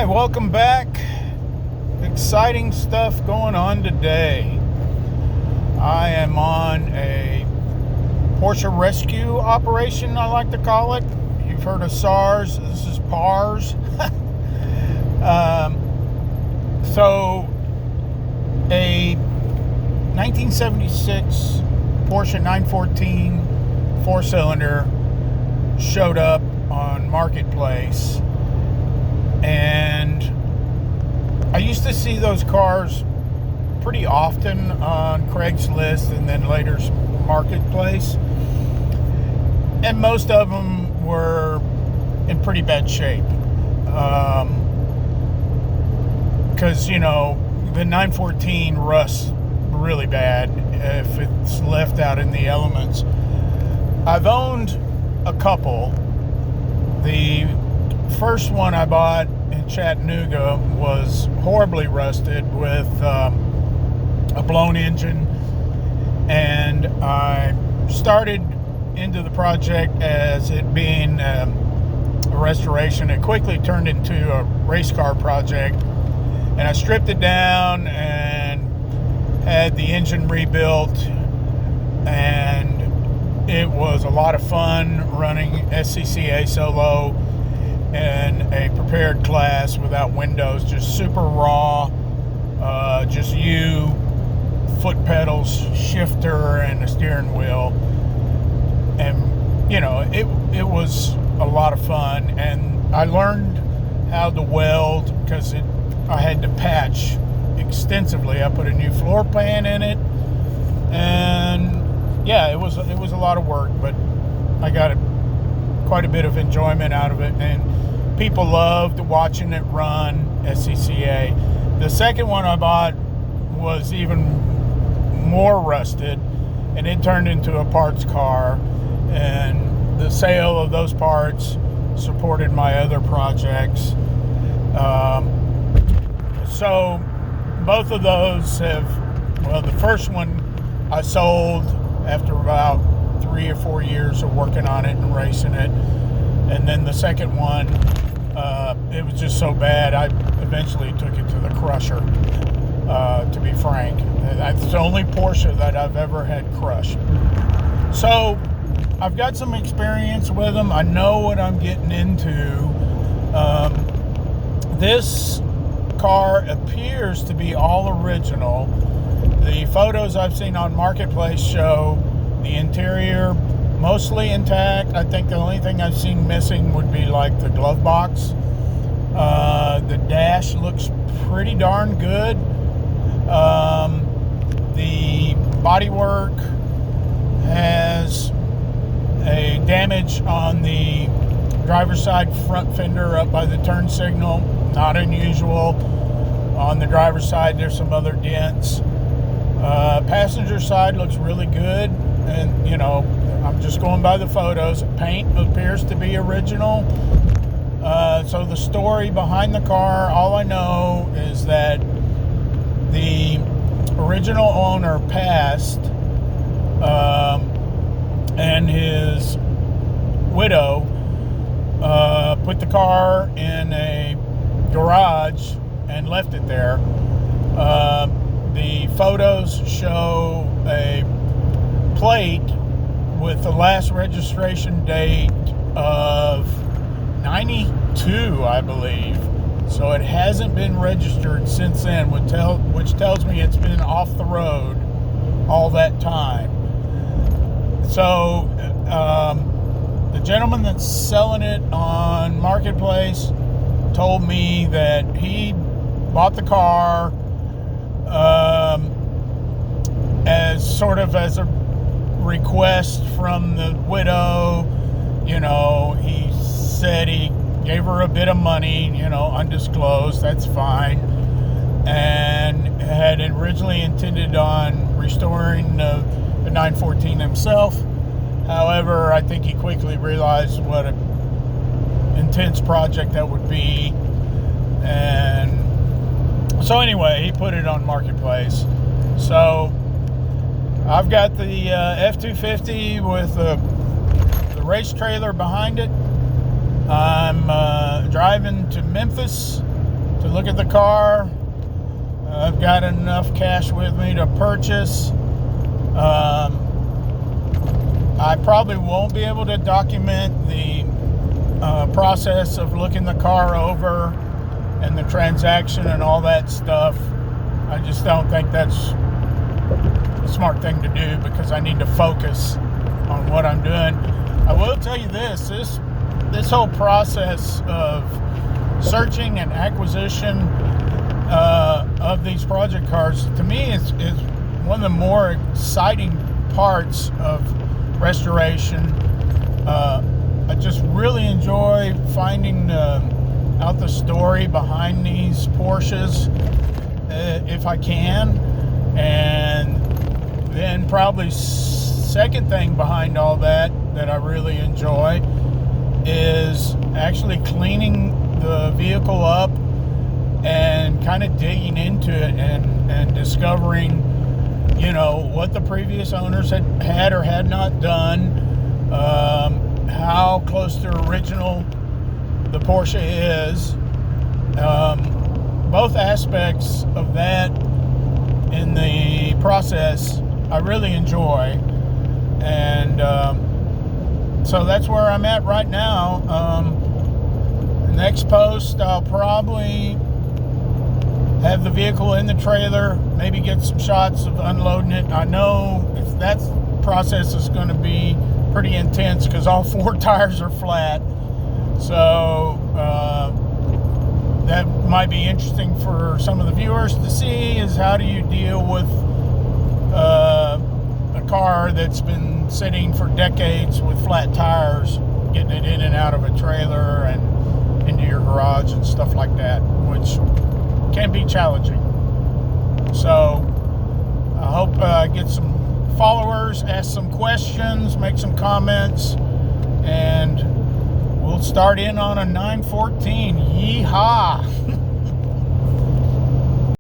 Hi, welcome back. Exciting stuff going on today. I am on a Porsche rescue operation, I like to call it. You've heard of SARS, this is PARS. So, a 1976 Porsche 914 four-cylinder showed up on Marketplace. And I used to see those cars pretty often on Craigslist and then later Marketplace. And most of them were in pretty bad shape. Because, the 914 rusts really bad if it's left out in the elements. I've owned a couple. The first one I bought in Chattanooga was horribly rusted with a blown engine, and I started into the project as it being a restoration. It quickly turned into a race car project, and I stripped it down and had the engine rebuilt, and it was a lot of fun running SCCA solo in a prepared class without windows, just super raw, just you, foot pedals, shifter, and a steering wheel. And it was a lot of fun, and I learned how to weld because I had to patch extensively. I put a new floor pan in it, and yeah, it was a lot of work, but I got quite a bit of enjoyment out of it, and people loved watching it run SCCA. The second one I bought was even more rusted, and it turned into a parts car, and the sale of those parts supported my other projects. So both of those the first one I sold after about 3 or 4 years of working on it and racing it. And then the second one, it was just so bad, I eventually took it to the crusher, to be frank. That's the only Porsche that I've ever had crushed. So, I've got some experience with them. I know what I'm getting into. This car appears to be all original. The photos I've seen on Marketplace show the interior mostly intact. I think the only thing I've seen missing would be like the glove box. The dash looks pretty darn good. The bodywork has a damage on the driver's side front fender up by the turn signal. Not unusual. On the driver's side, there's some other dents. Passenger side looks really good, and I'm just going by the photos. Paint appears to be original. So the story behind the car, all I know is that the original owner passed, and his widow put the car in a garage and left it there. The photos show a plate with the last registration date of 92, I believe. So it hasn't been registered since then, which tells me it's been off the road all that time. So the gentleman that's selling it on Marketplace told me that he bought the car as a request from the widow. He said he gave her a bit of money, undisclosed, that's fine, and had originally intended on restoring the 914 himself. However, I think he quickly realized what an intense project that would be, and so anyway, he put it on Marketplace. So I've got the F-250 with the race trailer behind it. I'm driving to Memphis to look at the car. I've got enough cash with me to purchase. I probably won't be able to document the process of looking the car over and the transaction and all that stuff. I just don't think that's a smart thing to do, because I need to focus on what I'm doing. I will tell you this whole process of searching and acquisition of these project cars, to me, is one of the more exciting parts of restoration. I just really enjoy finding out the story behind these Porsches, if I can. And then probably second thing behind all that I really enjoy is actually cleaning the vehicle up and kind of digging into it and discovering, what the previous owners had or had not done, how close to original the Porsche is. Both aspects of that in the process I really enjoy, and so that's where I'm at right now. Next post, I'll probably have the vehicle in the trailer, maybe get some shots of unloading it. I know if that process is going to be pretty intense because all four tires are flat, so that might be interesting for some of the viewers to see, is how do you deal with a car that's been sitting for decades with flat tires, getting it in and out of a trailer and into your garage and stuff like that, which can be challenging. So I hope I get some followers, ask some questions, make some comments, and we'll start in on a 914. Yeehaw!